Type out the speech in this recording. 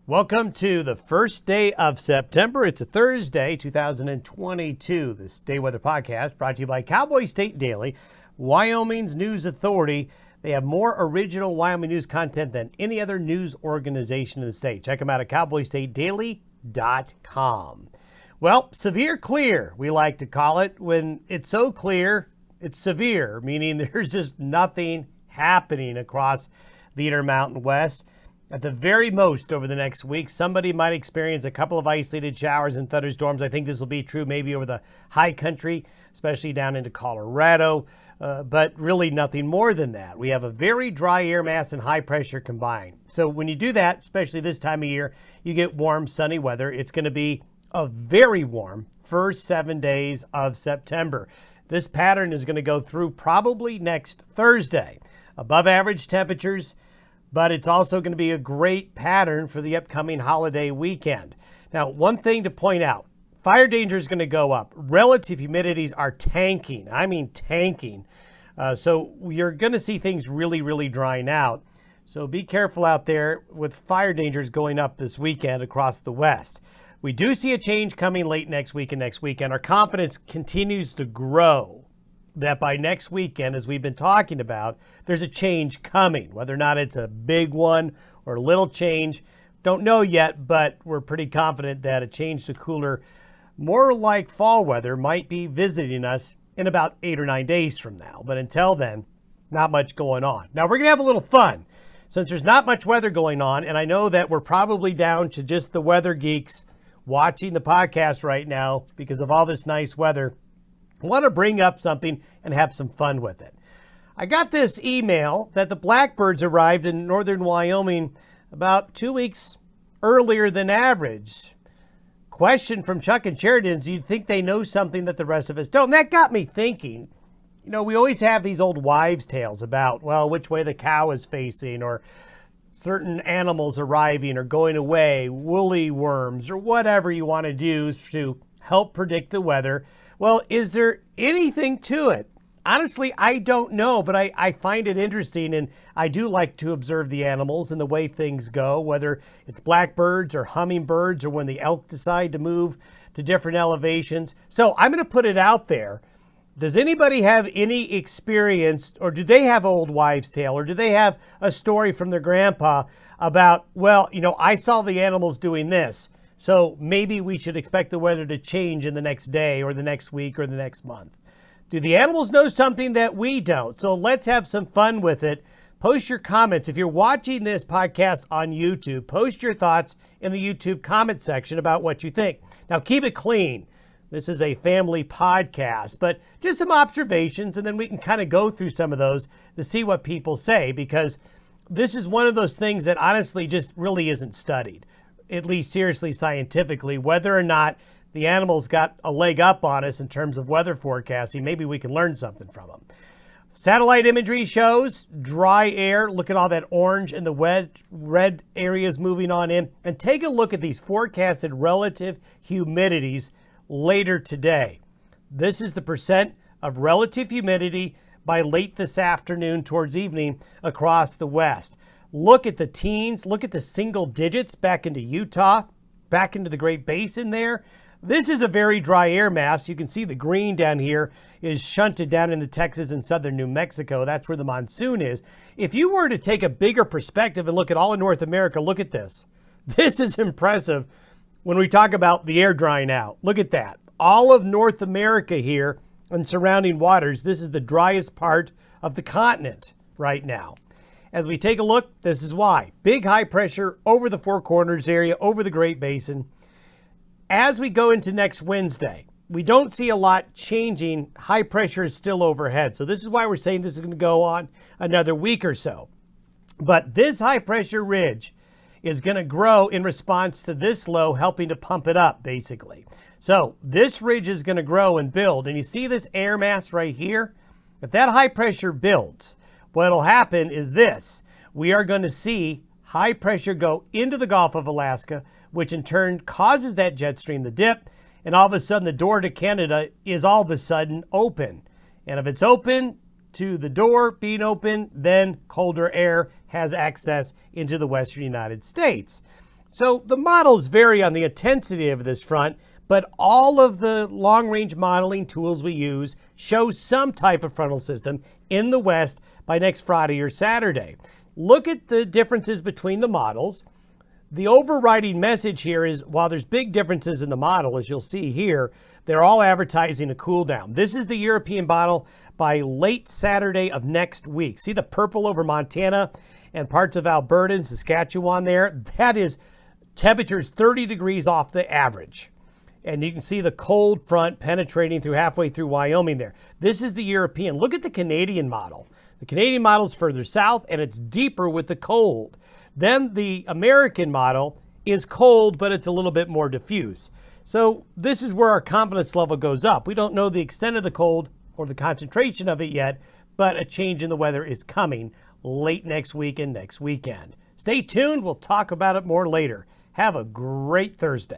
Welcome to the first day of September. It's a Thursday, 2022. This Day Weather Podcast brought to you by Cowboy State Daily, Wyoming's news authority. They have more original Wyoming news content than any other news organization in the state. Check them out at cowboystatedaily.com. Well, severe clear, we like to call it. When it's so clear, it's severe, meaning there's just nothing happening across the Intermountain West. At the very most, over the next week, somebody might experience a couple of isolated showers and thunderstorms. I think this will be true maybe over the high country, especially down into Colorado, but really nothing more than that. We have a very dry air mass and high pressure combined. So when you do that, especially this time of year, you get warm, sunny weather. It's going to be a very warm first 7 days of September. This pattern is going to go through probably next Thursday. Above average temperatures, but it's also going to be a great pattern for the upcoming holiday weekend. Now, one thing to point out, fire danger is going to go up. Relative humidities are tanking. I mean tanking. So you're going to see things really, really drying out. So be careful out there with fire dangers going up this weekend across the West. We do see a change coming late next week and next weekend. Our confidence continues to grow that by next weekend, as we've been talking about, there's a change coming. Whether or not it's a big one or a little change, don't know yet, but we're pretty confident that a change to cooler, more like fall weather, might be visiting us in about 8 or 9 days from now. But until then, not much going on. Now, we're going to have a little fun. Since there's not much weather going on, and I know that we're probably down to just the weather geeks watching the podcast right now because of all this nice weather, I want to bring up something and have some fun with it. I got this email that the blackbirds arrived in northern Wyoming about 2 weeks earlier than average. Question from Chuck and Sheridan, do you think they know something that the rest of us don't? And that got me thinking. You know, we always have these old wives' tales about, well, which way the cow is facing, or certain animals arriving or going away, woolly worms, or whatever you want to do to help predict the weather. Well, is there anything to it? Honestly, I don't know, but I find it interesting, and I do like to observe the animals and the way things go, whether it's blackbirds or hummingbirds or when the elk decide to move to different elevations. So I'm going to put it out there. Does anybody have any experience, or do they have old wives' tale, or do they have a story from their grandpa about, well, you know, I saw the animals doing this, so maybe we should expect the weather to change in the next day or the next week or the next month? Do the animals know something that we don't? So let's have some fun with it. Post your comments. If you're watching this podcast on YouTube, post your thoughts in the YouTube comment section about what you think. Now, keep it clean. This is a family podcast, but just some observations, and then we can kind of go through some of those to see what people say, because this is one of those things that honestly just really isn't studied, at least seriously scientifically, whether or not the animals got a leg up on us in terms of weather forecasting. Maybe we can learn something from them. Satellite imagery shows dry air. Look at all that orange and the red areas moving on in. And take a look at these forecasted relative humidities later today. This is the percent of relative humidity by late this afternoon towards evening across the West. Look at the teens, look at the single digits back into Utah, back into the Great Basin there. This is a very dry air mass. You can see the green down here is shunted down into Texas and southern New Mexico. That's where the monsoon is. If you were to take a bigger perspective and look at all of North America, look at this. This is impressive when we talk about the air drying out. Look at that. All of North America here and surrounding waters, this is the driest part of the continent right now. As we take a look, this is why. Big high pressure over the Four Corners area, over the Great Basin. As we go into next Wednesday, we don't see a lot changing. High pressure is still overhead. So this is why we're saying this is going to go on another week or so. But this high pressure ridge is going to grow in response to this low, helping to pump it up, basically. So this ridge is going to grow and build. And you see this air mass right here? If that high pressure builds, what'll happen is this. We are going to see high pressure go into the Gulf of Alaska, which in turn causes that jet stream to dip. And all of a sudden, the door to Canada is all of a sudden open. And if it's open to the door being open, then colder air has access into the western United States. So the models vary on the intensity of this front, but all of the long-range modeling tools we use show some type of frontal system in the west by next Friday or Saturday. Look at the differences between the models. The overriding message here is while there's big differences in the model, as you'll see here, they're all advertising a cool down. This is the European model by late Saturday of next week. See the purple over Montana and parts of Alberta and Saskatchewan there? That is temperatures 30 degrees off the average. And you can see the cold front penetrating through halfway through Wyoming there. This is the European. Look at the Canadian model. The Canadian model is further south and it's deeper with the cold. Then the American model is cold, but it's a little bit more diffuse. So this is where our confidence level goes up. We don't know the extent of the cold or the concentration of it yet, but a change in the weather is coming late next week and next weekend. Stay tuned. We'll talk about it more later. Have a great Thursday.